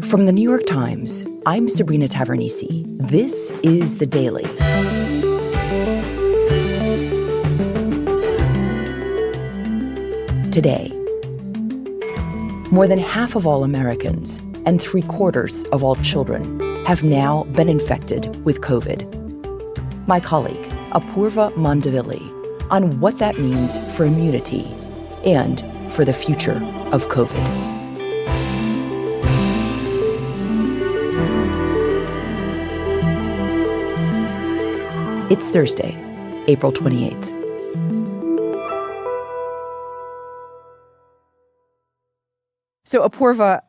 From the New York Times, I'm Sabrina Tavernise. This is The Daily. Today, more than half of all Americans and 3/4 of all children have now been infected with COVID. My colleague, Apoorva Mandavilli, on what that means for immunity and for the future of COVID. It's Thursday, April 28th. So, Apoorva,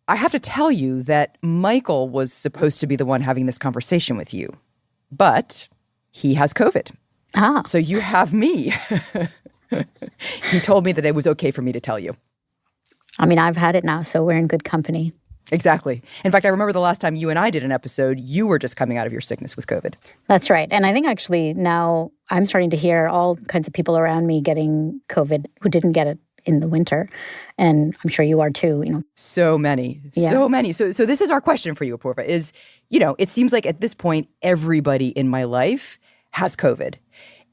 I have to tell you that Michael was supposed to be the one having this conversation with you, but he has COVID. So you have me. He told me that it was okay for me to tell you. I mean, I've had it now, so we're in good company. Exactly. In fact, I remember the last time you and I did an episode, you were just coming out of your sickness with COVID. That's right. And I think actually now I'm starting to hear all kinds of people around me getting COVID who didn't get it in the winter. And I'm sure you are too, So many. Yeah. So many. So this is our question for you, Apoorva, is, it seems like at this point, everybody in my life has COVID.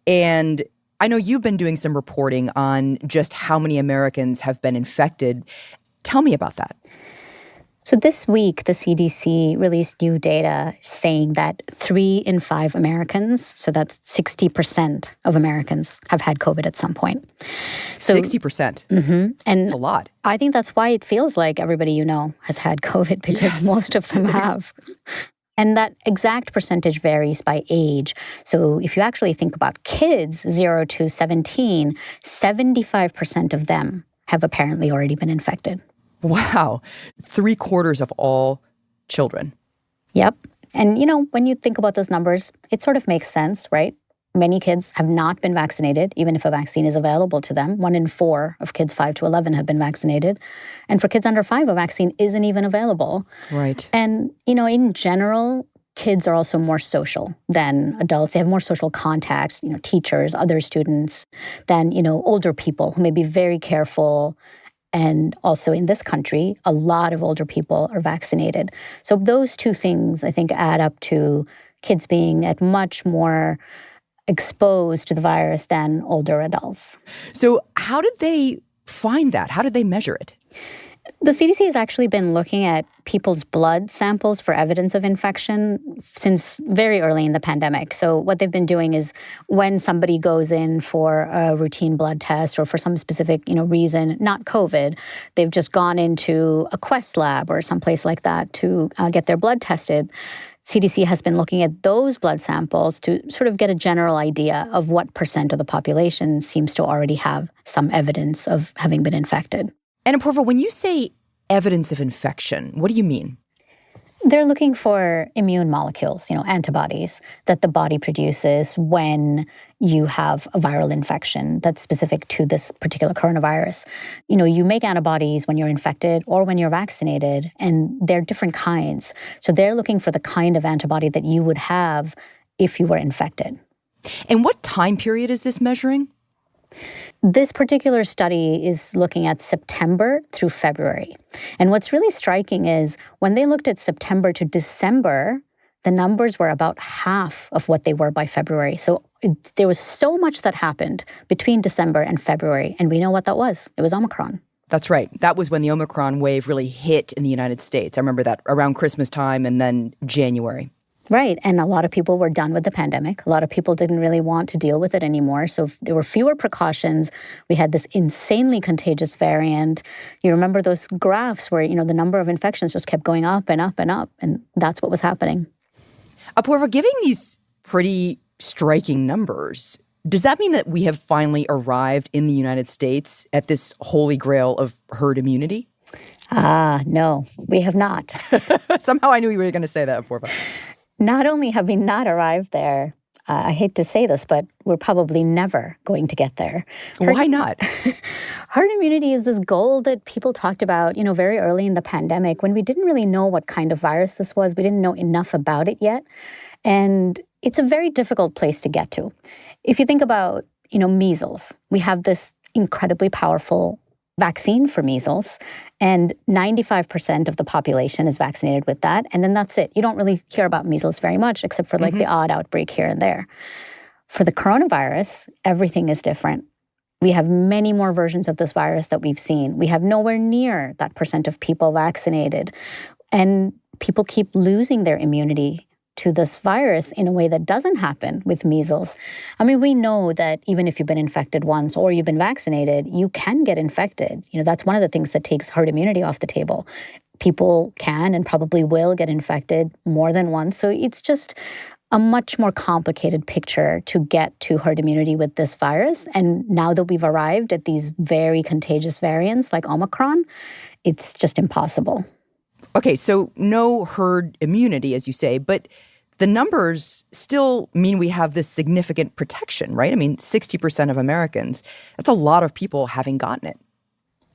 And I know you've been doing some reporting on just how many Americans have been infected. Tell me about that. So this week, the CDC released new data saying that 3 in 5 Americans, so that's 60% of Americans, have had COVID at some point. So 60%. And That's a lot. I think that's why it feels like everybody has had COVID, because most of them have. And that exact percentage varies by age. So if you actually think about kids 0 to 17, 75% of them have apparently already been infected. Wow. 3/4 of all children. Yep. And, when you think about those numbers, it sort of makes sense, right? Many kids have not been vaccinated, even if a vaccine is available to them. 1 in 4 of kids 5 to 11 have been vaccinated. And for kids under 5, a vaccine isn't even available. Right. And, in general, kids are also more social than adults. They have more social contacts, teachers, other students, than, older people who may be very careful. And also in this country, a lot of older people are vaccinated. So those two things, I think, add up to kids being at much more exposed to the virus than older adults. So how did they find that? How did they measure it? The CDC has actually been looking at people's blood samples for evidence of infection since very early in the pandemic. So what they've been doing is when somebody goes in for a routine blood test or for some specific, reason, not COVID, they've just gone into a Quest lab or someplace like that to get their blood tested. CDC has been looking at those blood samples to sort of get a general idea of what percent of the population seems to already have some evidence of having been infected. And Apoorva, when you say evidence of infection, what do you mean? They're looking for immune molecules, antibodies that the body produces when you have a viral infection that's specific to this particular coronavirus. You make antibodies when you're infected or when you're vaccinated, and they're different kinds. So they're looking for the kind of antibody that you would have if you were infected. And what time period is this measuring? This particular study is looking at September through February. And what's really striking is when they looked at September to December, the numbers were about half of what they were by February. So there was so much that happened between December and February. And we know what that was. It was Omicron. That's right. That was when the Omicron wave really hit in the United States. I remember that around Christmas time and then January. Right. And a lot of people were done with the pandemic. A lot of people didn't really want to deal with it anymore. So there were fewer precautions. We had this insanely contagious variant. You remember those graphs where, the number of infections just kept going up and up and up. And that's what was happening. Apoorva, giving these pretty striking numbers, does that mean that we have finally arrived in the United States at this holy grail of herd immunity? No, we have not. Somehow I knew you were going to say that, Apoorva. Not only have we not arrived there, I hate to say this, but we're probably never going to get there. Why not? Herd immunity is this goal that people talked about, very early in the pandemic when we didn't really know what kind of virus this was. We didn't know enough about it yet. And it's a very difficult place to get to. If you think about, measles, we have this incredibly powerful vaccine for measles, and 95% of the population is vaccinated with that. And then that's it. You don't really hear about measles very much, except for like the odd outbreak here and there. For the coronavirus, everything is different. We have many more versions of this virus that we've seen. We have nowhere near that percent of people vaccinated. And people keep losing their immunity to this virus in a way that doesn't happen with measles. I mean, we know that even if you've been infected once or you've been vaccinated, you can get infected. That's one of the things that takes herd immunity off the table. People can and probably will get infected more than once. So it's just a much more complicated picture to get to herd immunity with this virus. And now that we've arrived at these very contagious variants like Omicron, it's just impossible. Okay, so no herd immunity, as you say, but the numbers still mean we have this significant protection, right? I mean, 60% of Americans, that's a lot of people having gotten it.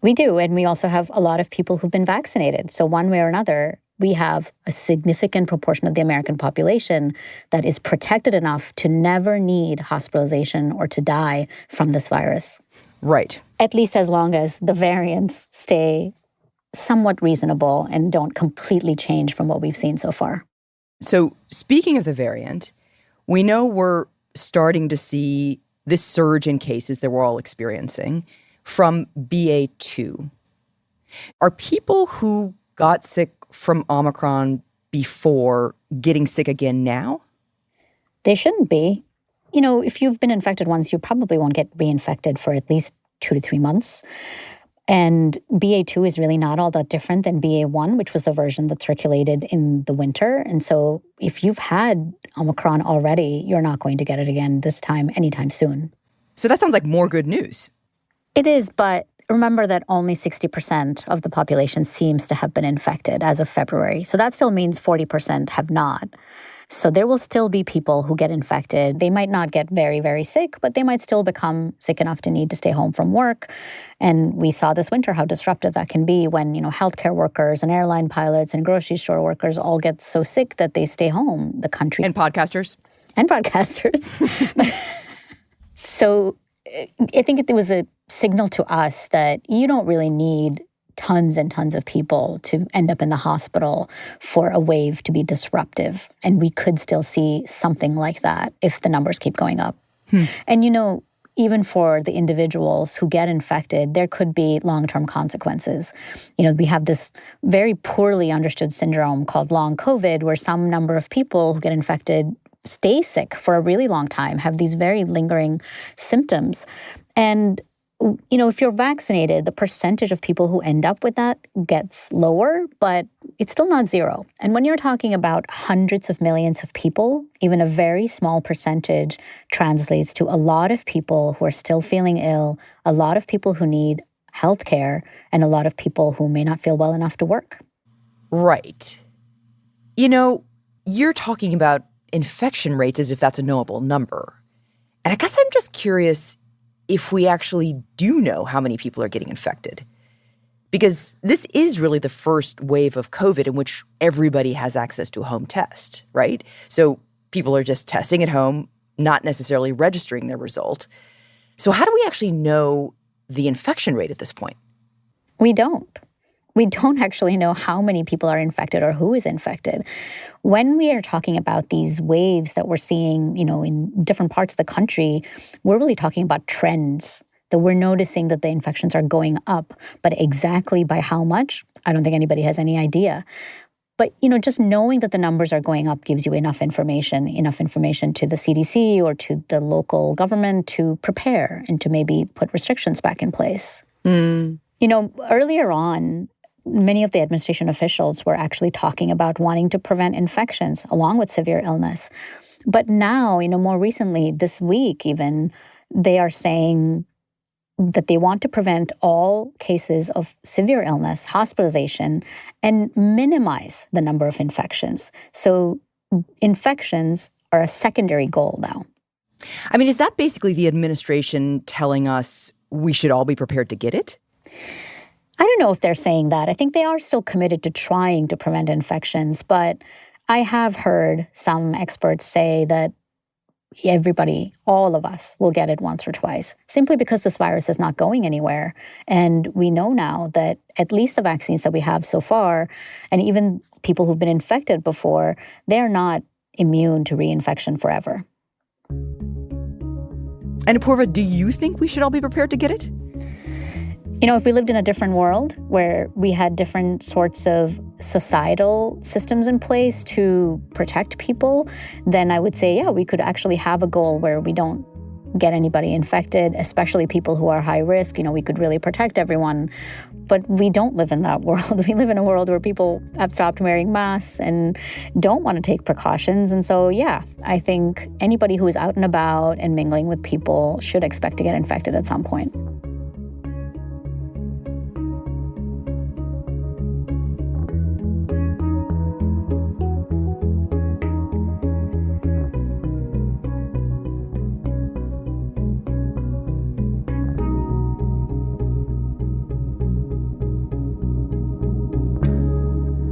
We do, and we also have a lot of people who've been vaccinated. So one way or another, we have a significant proportion of the American population that is protected enough to never need hospitalization or to die from this virus. Right. At least as long as the variants stay somewhat reasonable and don't completely change from what we've seen so far. So speaking of the variant, we know we're starting to see this surge in cases that we're all experiencing from BA2. Are people who got sick from Omicron before getting sick again now? They shouldn't be. If you've been infected once, you probably won't get reinfected for at least 2 to 3 months. And BA2 is really not all that different than BA1, which was the version that circulated in the winter. And so if you've had Omicron already, you're not going to get it again this time, anytime soon. So that sounds like more good news. It is, but remember that only 60% of the population seems to have been infected as of February. So that still means 40% have not. So there will still be people who get infected. They might not get very, very sick, but they might still become sick enough to need to stay home from work. And we saw this winter how disruptive that can be when, healthcare workers and airline pilots and grocery store workers all get so sick that they stay home. The country. And podcasters. So I think it was a signal to us that you don't really need tons and tons of people to end up in the hospital for a wave to be disruptive. And we could still see something like that if the numbers keep going up. And, even for the individuals who get infected, there could be long-term consequences. We have this very poorly understood syndrome called long COVID, where some number of people who get infected stay sick for a really long time, have these very lingering symptoms. And if you're vaccinated, the percentage of people who end up with that gets lower, but it's still not zero. And when you're talking about hundreds of millions of people, even a very small percentage translates to a lot of people who are still feeling ill, a lot of people who need health care, and a lot of people who may not feel well enough to work. Right. You're talking about infection rates as if that's a knowable number. And I guess I'm just curious if we actually do know how many people are getting infected. Because this is really the first wave of COVID in which everybody has access to a home test, right? So people are just testing at home, not necessarily registering their result. So how do we actually know the infection rate at this point? We don't. We don't actually know how many people are infected or who is infected. When we are talking about these waves that we're seeing, in different parts of the country, we're really talking about trends, that we're noticing that the infections are going up. But exactly by how much, I don't think anybody has any idea. But, just knowing that the numbers are going up gives you enough information to the CDC or to the local government to prepare and to maybe put restrictions back in place. Earlier on, many of the administration officials were actually talking about wanting to prevent infections along with severe illness. But now, more recently, this week even, they are saying that they want to prevent all cases of severe illness, hospitalization, and minimize the number of infections. So infections are a secondary goal now. I mean, is that basically the administration telling us we should all be prepared to get it? I don't know if they're saying that. I think they are still committed to trying to prevent infections, but I have heard some experts say that everybody, all of us, will get it once or twice, simply because this virus is not going anywhere. And we know now that at least the vaccines that we have so far, and even people who've been infected before, they're not immune to reinfection forever. And Apoorva, do you think we should all be prepared to get it? You know, if we lived in a different world where we had different sorts of societal systems in place to protect people, then I would say, yeah, we could actually have a goal where we don't get anybody infected, especially people who are high risk. You know, we could really protect everyone. But we don't live in that world. We live in a world where people have stopped wearing masks and don't want to take precautions. And so, yeah, I think anybody who is out and about and mingling with people should expect to get infected at some point.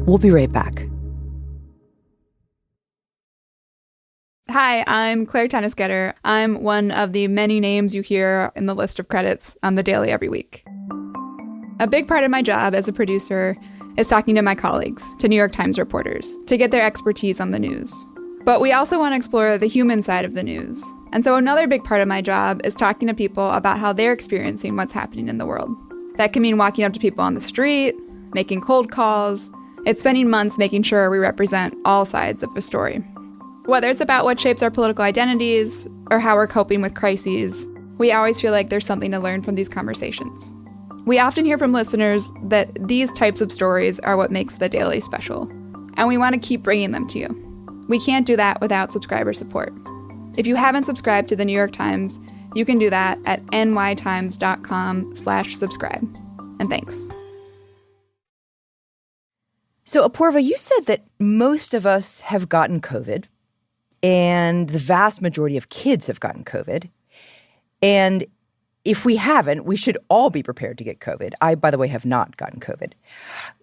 We'll be right back. Hi, I'm Claire Tennisgetter. I'm one of the many names you hear in the list of credits on The Daily every week. A big part of my job as a producer is talking to my colleagues, to New York Times reporters, to get their expertise on the news. But we also want to explore the human side of the news. And so another big part of my job is talking to people about how they're experiencing what's happening in the world. That can mean walking up to people on the street, making cold calls. It's spending months making sure we represent all sides of the story. Whether it's about what shapes our political identities or how we're coping with crises, we always feel like there's something to learn from these conversations. We often hear from listeners that these types of stories are what makes The Daily special, and we want to keep bringing them to you. We can't do that without subscriber support. If you haven't subscribed to The New York Times, you can do that at nytimes.com/subscribe. And thanks. So, Apoorva, you said that most of us have gotten COVID, and the vast majority of kids have gotten COVID. And if we haven't, we should all be prepared to get COVID. I, by the way, have not gotten COVID.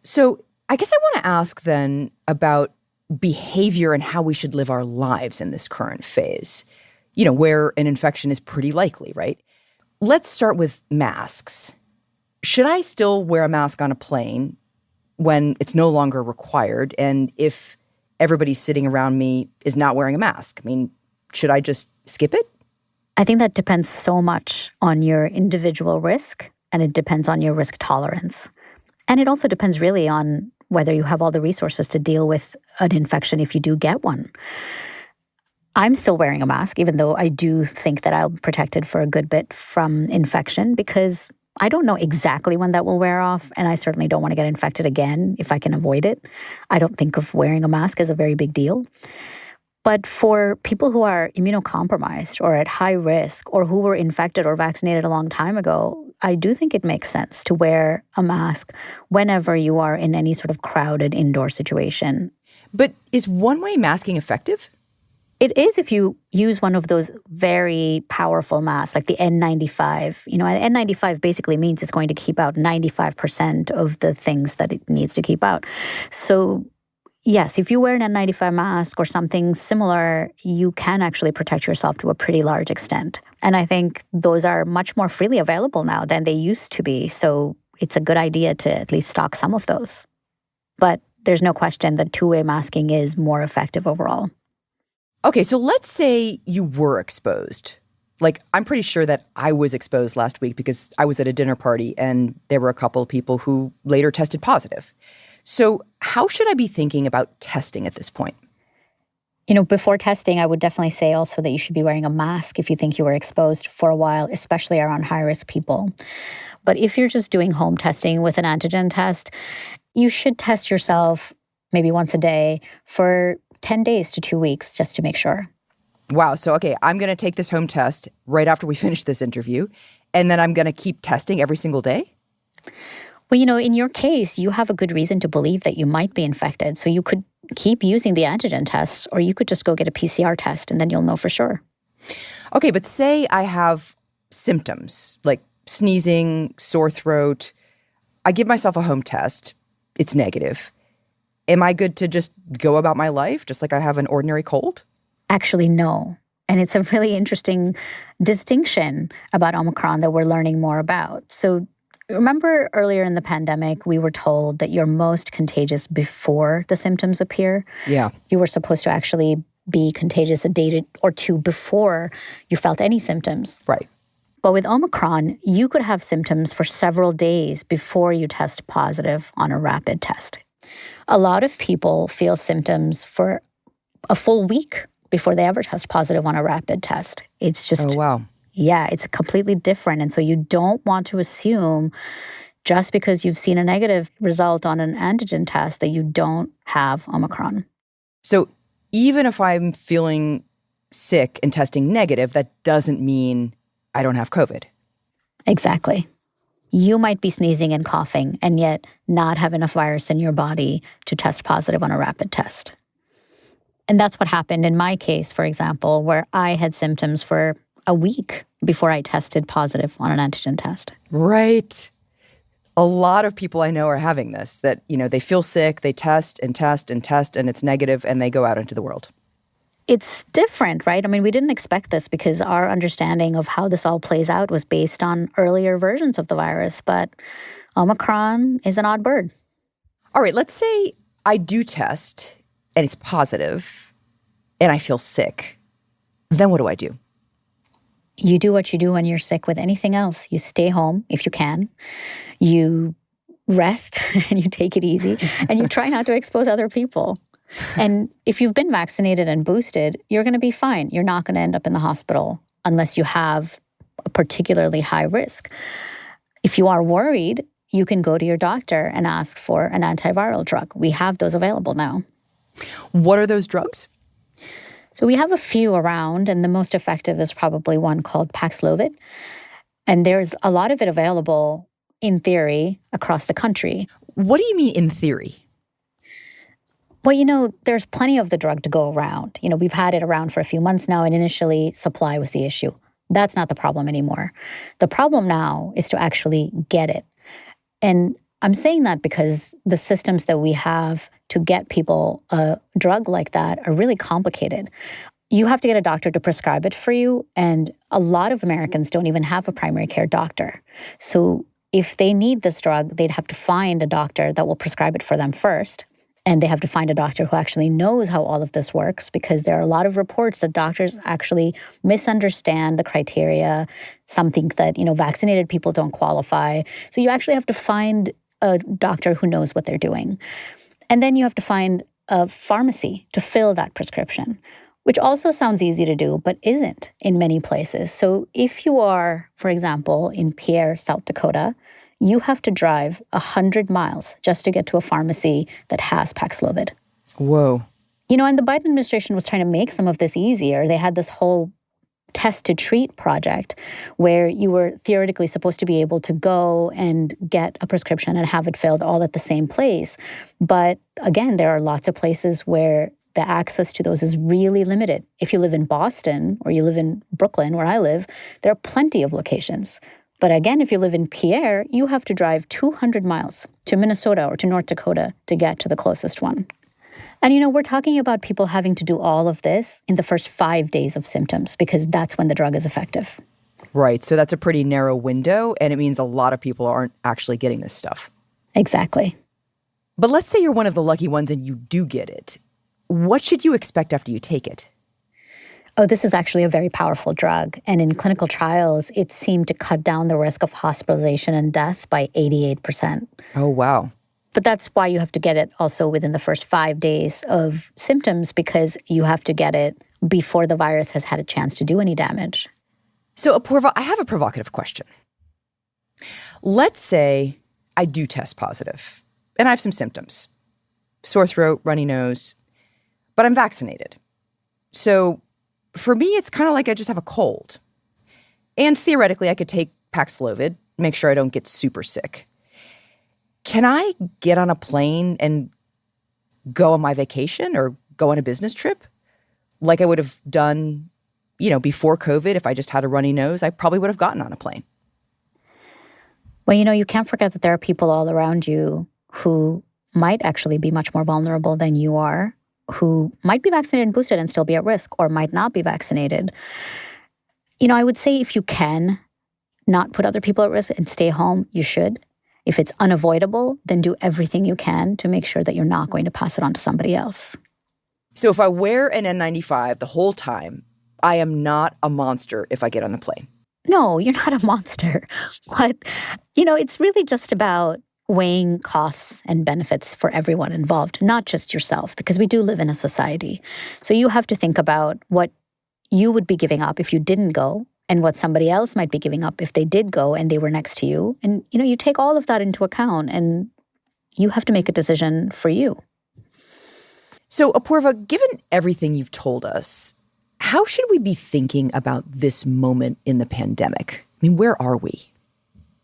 So I guess I want to ask then about behavior and how we should live our lives in this current phase, you know, where an infection is pretty likely, right? Let's start with masks. Should I still wear a mask on a plane when it's no longer required? And if everybody sitting around me is not wearing a mask, I mean, should I just skip it? I think that depends so much on your individual risk, and it depends on your risk tolerance. And it also depends really on whether you have all the resources to deal with an infection if you do get one. I'm still wearing a mask, even though I do think that I'm protected for a good bit from infection, because I don't know exactly when that will wear off, and I certainly don't want to get infected again if I can avoid it. I don't think of wearing a mask as a very big deal. But for people who are immunocompromised or at high risk or who were infected or vaccinated a long time ago, I do think it makes sense to wear a mask whenever you are in any sort of crowded indoor situation. But is one-way masking effective? It is if you use one of those very powerful masks, like the N95. You know, N95 basically means it's going to keep out 95% of the things that it needs to keep out. So yes, if you wear an N95 mask or something similar, you can actually protect yourself to a pretty large extent. And I think those are much more freely available now than they used to be. So it's a good idea to at least stock some of those. But there's no question that two-way masking is more effective overall. Okay, so let's say you were exposed. Like, I'm pretty sure that I was exposed last week because I was at a dinner party and there were a couple of people who later tested positive. So how should I be thinking about testing at this point? You know, before testing, I would definitely say also that you should be wearing a mask if you think you were exposed for a while, especially around high-risk people. But if you're just doing home testing with an antigen test, you should test yourself maybe once a day for 10 days to 2 weeks just to make sure. Wow. So, okay, I'm going to take this home test right after we finish this interview, and then I'm going to keep testing every single day? Well, you know, in your case, you have a good reason to believe that you might be infected. So you could keep using the antigen tests, or you could just go get a PCR test, and then you'll know for sure. Okay, but say I have symptoms like sneezing, sore throat. I give myself a home test. It's negative. Am I good to just go about my life just like I have an ordinary cold? Actually, no. And it's a really interesting distinction about Omicron that we're learning more about. So remember earlier in the pandemic, we were told that you're most contagious before the symptoms appear? Yeah. You were supposed to actually be contagious a day or two before you felt any symptoms. Right. But with Omicron, you could have symptoms for several days before you test positive on a rapid test. A lot of people feel symptoms for a full week before they ever test positive on a rapid test. It's just, Oh, wow. yeah, it's completely different. And so you don't want to assume just because you've seen a negative result on an antigen test that you don't have Omicron. So even if I'm feeling sick and testing negative, that doesn't mean I don't have COVID. Exactly. You might be sneezing and coughing and yet not have enough virus in your body to test positive on a rapid test. And that's what happened in my case, for example, where I had symptoms for a week before I tested positive on an antigen test. Right. A lot of people I know are having this, that, they feel sick, they test and test and test, and it's negative, and they go out into the world. It's different, right? I mean, we didn't expect this because our understanding of how this all plays out was based on earlier versions of the virus, but Omicron is an odd bird. All right, let's say I do test and it's positive and I feel sick. Then what do I do? You do what you do when you're sick with anything else. You stay home if you can. You rest and you take it easy and you try not to expose other people. And if you've been vaccinated and boosted, you're going to be fine. You're not going to end up in the hospital unless you have a particularly high risk. If you are worried, you can go to your doctor and ask for an antiviral drug. We have those available now. What are those drugs? So we have a few around, and the most effective is probably one called Paxlovid. And there's a lot of it available, in theory, across the country. What do you mean in theory? Well, there's plenty of the drug to go around. We've had it around for a few months now, and initially supply was the issue. That's not the problem anymore. The problem now is to actually get it. And I'm saying that because the systems that we have to get people a drug like that are really complicated. You have to get a doctor to prescribe it for you, and a lot of Americans don't even have a primary care doctor. So if they need this drug, they'd have to find a doctor that will prescribe it for them first. And they have to find a doctor who actually knows how all of this works, because there are a lot of reports that doctors actually misunderstand the criteria. Some think that, vaccinated people don't qualify. So you actually have to find a doctor who knows what they're doing. And then you have to find a pharmacy to fill that prescription, which also sounds easy to do, but isn't in many places. So if you are, for example, in Pierre, South Dakota, you have to drive 100 miles just to get to a pharmacy that has Paxlovid. Whoa. And the Biden administration was trying to make some of this easier. They had this whole test to treat project where you were theoretically supposed to be able to go and get a prescription and have it filled all at the same place. But again, there are lots of places where the access to those is really limited. If you live in Boston or you live in Brooklyn, where I live, there are plenty of locations. But again, if you live in Pierre, you have to drive 200 miles to Minnesota or to North Dakota to get to the closest one. And, we're talking about people having to do all of this in the first 5 days of symptoms, because that's when the drug is effective. Right. So that's a pretty narrow window, and it means a lot of people aren't actually getting this stuff. Exactly. But let's say you're one of the lucky ones and you do get it. What should you expect after you take it? Oh, this is actually a very powerful drug. And in clinical trials, it seemed to cut down the risk of hospitalization and death by 88%. Oh, wow. But that's why you have to get it also within the first 5 days of symptoms, because you have to get it before the virus has had a chance to do any damage. So, Apoorva, I have a provocative question. Let's say I do test positive and I have some symptoms. Sore throat, runny nose, but I'm vaccinated. So for me, it's kind of like I just have a cold. And theoretically, I could take Paxlovid, make sure I don't get super sick. Can I get on a plane and go on my vacation or go on a business trip like I would have done, before COVID? If I just had a runny nose, I probably would have gotten on a plane. Well, you can't forget that there are people all around you who might actually be much more vulnerable than you are, who might be vaccinated and boosted and still be at risk or might not be vaccinated. I would say if you can not put other people at risk and stay home, you should. If it's unavoidable, then do everything you can to make sure that you're not going to pass it on to somebody else. So if I wear an N95 the whole time, I am not a monster if I get on the plane. No, you're not a monster. But, it's really just about weighing costs and benefits for everyone involved, not just yourself, because we do live in a society. So you have to think about what you would be giving up if you didn't go and what somebody else might be giving up if they did go and they were next to you. And, you take all of that into account and you have to make a decision for you. So, Apoorva, given everything you've told us, how should we be thinking about this moment in the pandemic? I mean, where are we?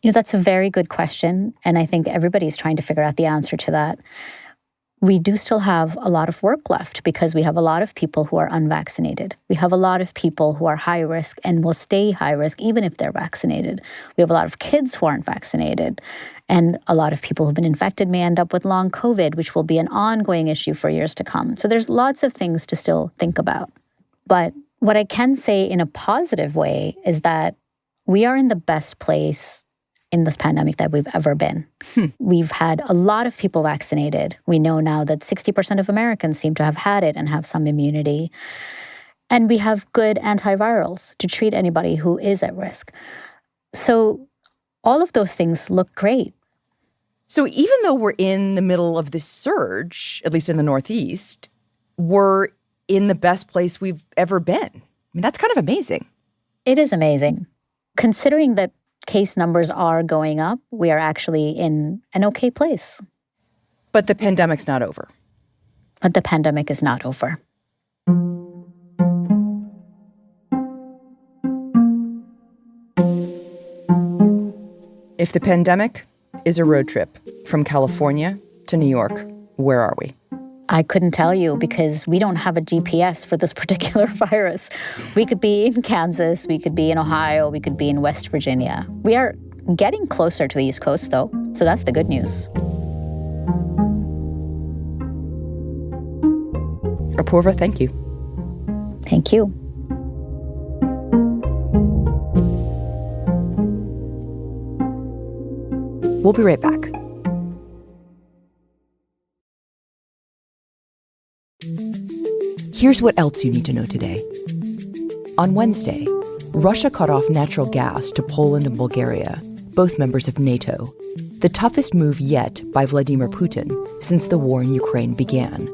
That's a very good question. And I think everybody's trying to figure out the answer to that. We do still have a lot of work left because we have a lot of people who are unvaccinated. We have a lot of people who are high risk and will stay high risk even if they're vaccinated. We have a lot of kids who aren't vaccinated. And a lot of people who've been infected may end up with long COVID, which will be an ongoing issue for years to come. So there's lots of things to still think about. But what I can say in a positive way is that we are in the best place in this pandemic that we've ever been. We've had a lot of people vaccinated. We know now that 60% of Americans seem to have had it and have some immunity. And we have good antivirals to treat anybody who is at risk. So all of those things look great. So even though we're in the middle of this surge, at least in the Northeast, we're in the best place we've ever been. I mean, that's kind of amazing. It is amazing. Considering that case numbers are going up, we are actually in an okay place. But the pandemic's not over. But the pandemic is not over. If the pandemic is a road trip from California to New York, where are we? I couldn't tell you because we don't have a GPS for this particular virus. We could be in Kansas, we could be in Ohio, we could be in West Virginia. We are getting closer to the East Coast, though, so that's the good news. Apoorva, thank you. Thank you. We'll be right back. Here's what else you need to know today. On Wednesday, Russia cut off natural gas to Poland and Bulgaria, both members of NATO, the toughest move yet by Vladimir Putin since the war in Ukraine began.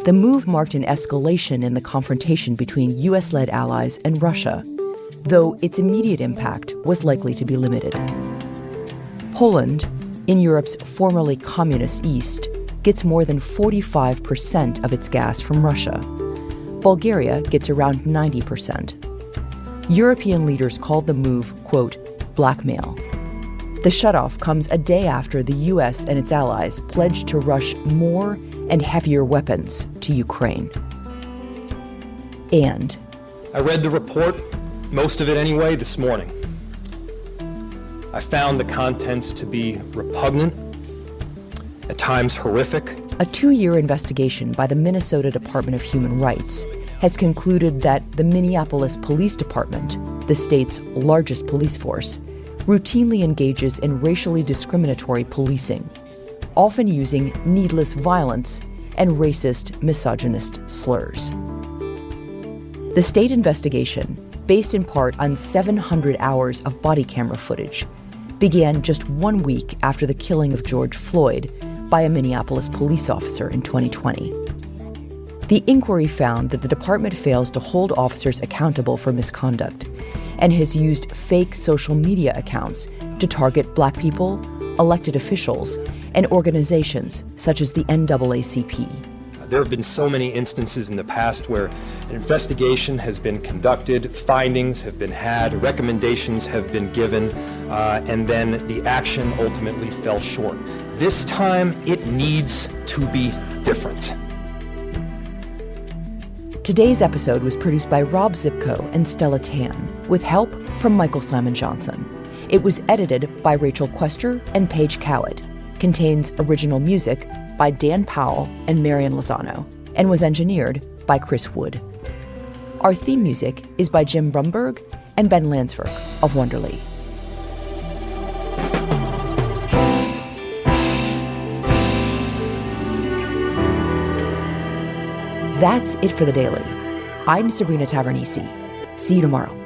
The move marked an escalation in the confrontation between US-led allies and Russia, though its immediate impact was likely to be limited. Poland, in Europe's formerly communist East, gets more than 45% of its gas from Russia. Bulgaria gets around 90%. European leaders called the move, quote, blackmail. The shutoff comes a day after the US and its allies pledged to rush more and heavier weapons to Ukraine. And I read the report, most of it anyway, this morning. I found the contents to be repugnant, at times horrific. A 2-year investigation by the Minnesota Department of Human Rights has concluded that the Minneapolis Police Department, the state's largest police force, routinely engages in racially discriminatory policing, often using needless violence and racist, misogynist slurs. The state investigation, based in part on 700 hours of body camera footage, began just 1 week after the killing of George Floyd by a Minneapolis police officer in 2020. The inquiry found that the department fails to hold officers accountable for misconduct and has used fake social media accounts to target Black people, elected officials, and organizations such as the NAACP. There have been so many instances in the past where an investigation has been conducted, findings have been had, recommendations have been given, and then the action ultimately fell short. This time, it needs to be different. Today's episode was produced by Rob Zipko and Stella Tan, with help from Michael Simon Johnson. It was edited by Rachel Quester and Paige Cowett. Contains original music by Dan Powell and Marian Lozano. and was engineered by Chris Wood. Our theme music is by Jim Brumberg and Ben Landsverk of Wonderly. That's it for The Daily. I'm Sabrina Tavernise. See you tomorrow.